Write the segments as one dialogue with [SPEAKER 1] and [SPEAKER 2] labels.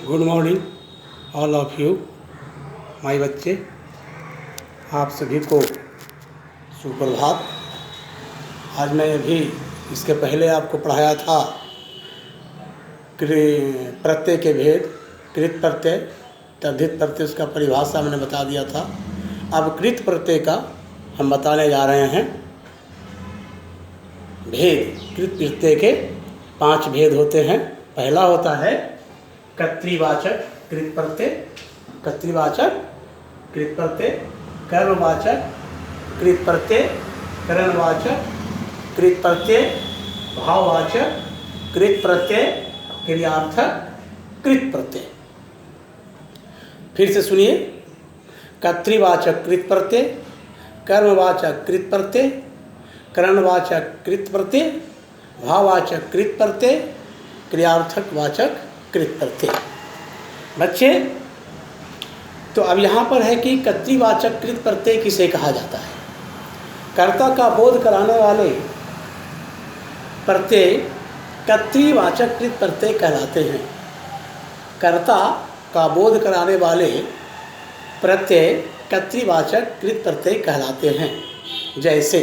[SPEAKER 1] Good morning all of you my बच्चे, आप सभी को सुप्रभात। आज मैं अभी इसके पहले आपको पढ़ाया था प्रत्यय के भेद। कृत प्रत्यय, तद्धित प्रत्यय, उसका परिभाषा मैंने बता दिया था। अब कृत प्रत्यय का हम बताने जा रहे हैं भेद। कृत प्रत्यय के 5 भेद होते हैं। पहला होता है कर्तृवाचक कृत प्रत्यय, कर्तृवाचक कृत प्रत्यय, कर्मवाचक कृत प्रत्यय, करणवाचक कृत प्रत्यय, भाववाचक कृत प्रत्यय, क्रियार्थक कृत प्रत्यय। फिर से सुनिए, कर्तृवाचक कृत प्रत्यय, कर्मवाचक कृत प्रत्यय, करणवाचक कृत प्रत्यय, भाववाचक कृत प्रत्यय, क्रियार्थक वाचक कृत प्रत्यय। बच्चे, तो अब यहाँ पर है कि कर्तृवाचक कृत प्रत्यय किसे कहा जाता है। कर्ता का बोध कराने वाले प्रत्यय कर्तृवाचक कृत प्रत्यय कहलाते हैं। कर्ता का बोध कराने वाले प्रत्यय कर्तृवाचक कृत प्रत्यय कहलाते हैं। जैसे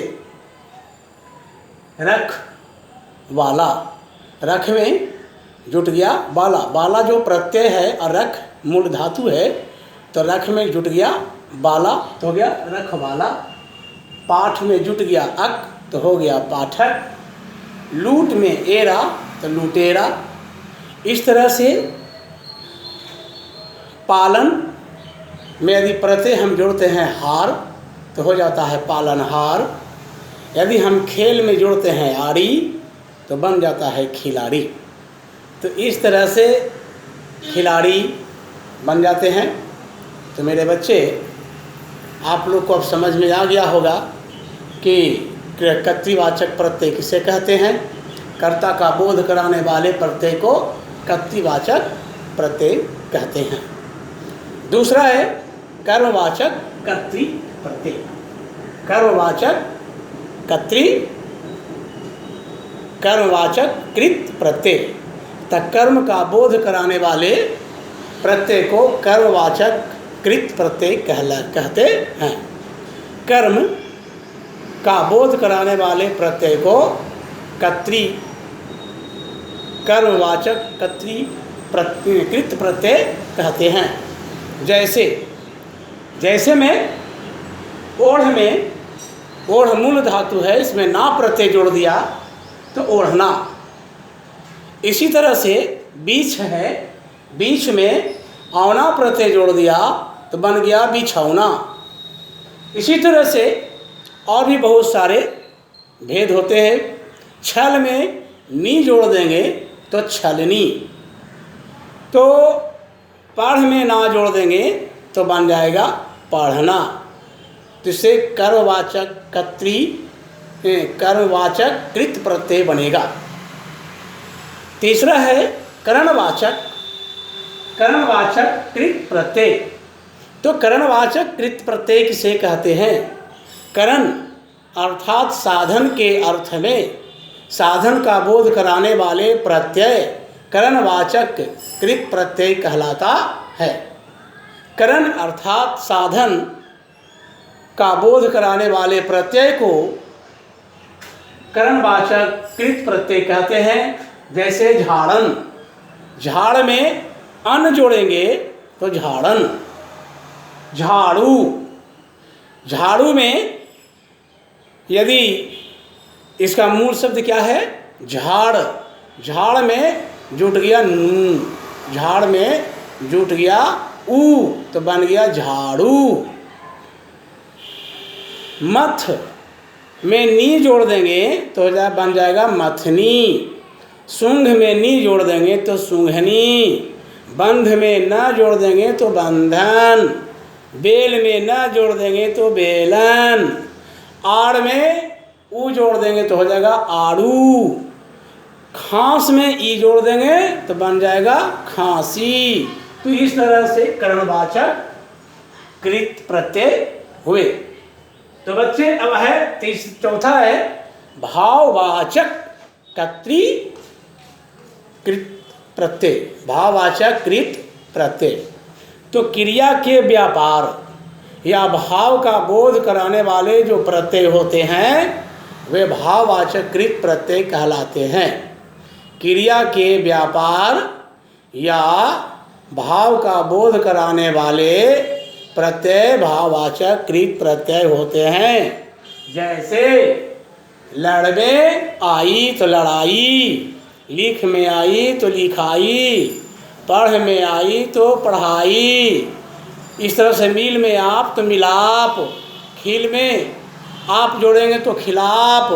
[SPEAKER 1] रख वाला, रख में जुट गया बाला, बाला जो प्रत्यय है और रख मूल धातु है, तो रख में जुट गया बाला तो हो गया रख वाला। पाठ में जुट गया अक तो हो गया पाठक। लूट में एरा तो लुटेरा। इस तरह से पालन में यदि प्रत्यय हम जोड़ते हैं हार तो हो जाता है पालनहार। यदि हम खेल में जोड़ते हैं आड़ी तो बन जाता है खिलाड़ी। तो इस तरह से खिलाड़ी बन जाते हैं। तो मेरे बच्चे, आप लोग को अब समझ में आ गया होगा कि कर्तृवाचक प्रत्यय किसे कहते हैं। कर्ता का बोध कराने वाले प्रत्यय को कर्तृवाचक प्रत्यय कहते हैं। दूसरा है कर्मवाचक कर्तृ प्रत्यय। कर्मवाचक कर्मवाचक कृत प्रत्यय, तब कर्म का बोध कराने वाले प्रत्यय को कर्मवाचक कृत प्रत्यय कहते हैं। कर्म का बोध कराने वाले प्रत्यय को कर्मवाचक कृत प्रत्यय कहते हैं। जैसे में ओढ़ मूल धातु है, इसमें ना प्रत्यय जोड़ दिया तो ओढ़ना। इसी तरह से बीछ है, बीछ में औना प्रत्यय जोड़ दिया तो बन गया बिछौना। इसी तरह से और भी बहुत सारे भेद होते हैं। छल में नी जोड़ देंगे तो छलनी, तो पढ़ में ना जोड़ देंगे तो बन जाएगा पढ़ना। तो इससे कर्मवाचक कृत प्रत्यय बनेगा। तीसरा है करणवाचक कृत प्रत्यय। तो करणवाचक कृत प्रत्यय किसे कहते हैं। करण अर्थात साधन के अर्थ में साधन का बोध कराने वाले प्रत्यय करणवाचक कृत प्रत्यय कहलाता है। करण अर्थात साधन का बोध कराने वाले प्रत्यय को करणवाचक कृत प्रत्यय कहते हैं। जैसे झाड़न, झाड़ में अन जोड़ेंगे तो झाड़न। झाड़ू, झाड़ू में यदि इसका मूल शब्द क्या है झाड़, झाड़ में जुट गया नू, झाड़ में जुट गया ऊ तो बन गया झाड़ू। मथ में नी जोड़ देंगे तो बन जाएगा मथनी। सूंघ में नी जोड़ देंगे तो सूंघनी। बंध में न जोड़ देंगे तो बंधन। बेल में न जोड़ देंगे तो बेलन। आड़ में ऊ जोड़ देंगे तो हो जाएगा आड़ू। खांस में ई जोड़ देंगे तो बन जाएगा खांसी। तो इस तरह से करणवाचक कृत प्रत्यय हुए। तो बच्चे, अब है चौथा है भाववाचक कृत प्रत्यय। भाववाचक कृत प्रत्यय। तो क्रिया के व्यापार या भाव का बोध कराने वाले जो प्रत्यय होते हैं वे भाववाचक कृत प्रत्यय कहलाते हैं। क्रिया के व्यापार या भाव का बोध कराने वाले प्रत्यय भाववाचक कृत प्रत्यय होते हैं। जैसे लड़ में आई तो लड़ाई, लिख में आई तो लिखाई, पढ़ में आई तो पढ़ाई। इस तरह से मिल में आप तो मिलाप, खिल में आप जोड़ेंगे तो खिलाप,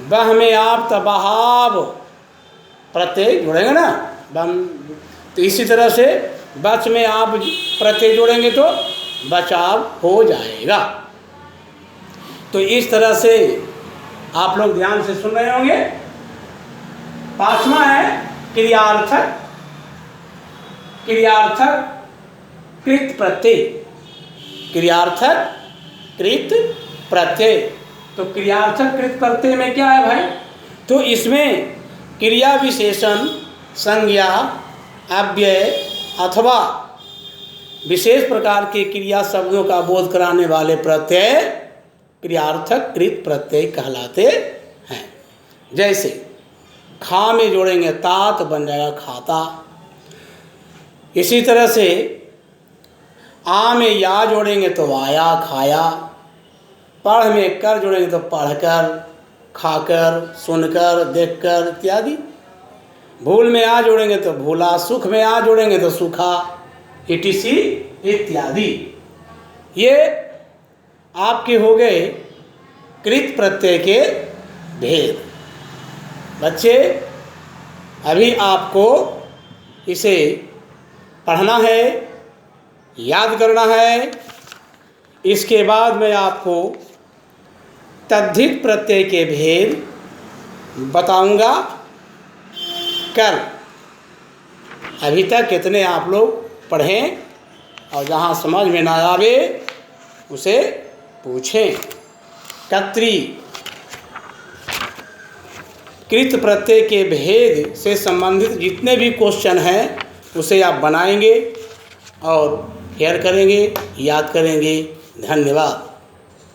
[SPEAKER 1] बह में आप तो बहाव, प्रत्यय जोड़ेंगे ना बम। तो इसी तरह से बच में आप प्रत्यय जोड़ेंगे तो बचाव हो जाएगा। तो इस तरह से आप लोग ध्यान से सुन रहे होंगे। पांचवा है क्रियार्थक। क्रियार्थक कृत प्रत्यय। क्रियार्थक कृत प्रत्यय। तो क्रियार्थक कृत प्रत्यय में क्या है भाई? तो इसमें क्रिया विशेषण, संज्ञा, अव्यय अथवा विशेष प्रकार के क्रिया शब्दों का बोध कराने वाले प्रत्यय क्रियार्थक कृत प्रत्यय कहलाते हैं। जैसे खा में जोड़ेंगे ता तो बन जाएगा खाता। इसी तरह से आ में या जोड़ेंगे तो आया खाया। पढ़ में कर जोड़ेंगे तो पढ़कर, खाकर, सुनकर, देखकर इत्यादि। भूल में आ जोड़ेंगे तो भूला, सुख में आ जोड़ेंगे तो सुखा, etc इत्यादि। ये आपके हो गए कृत प्रत्यय के भेद। बच्चे अभी आपको इसे पढ़ना है, याद करना है। इसके बाद मैं आपको तद्धित प्रत्यय के भेद बताऊंगा कल। अभी तक कितने आप लोग पढ़ें और जहाँ समझ में ना आवे उसे पूछें। कर्तृ कृत प्रत्यय के भेद से संबंधित जितने भी क्वेश्चन हैं उसे आप बनाएंगे और शेयर करेंगे, याद करेंगे। धन्यवाद।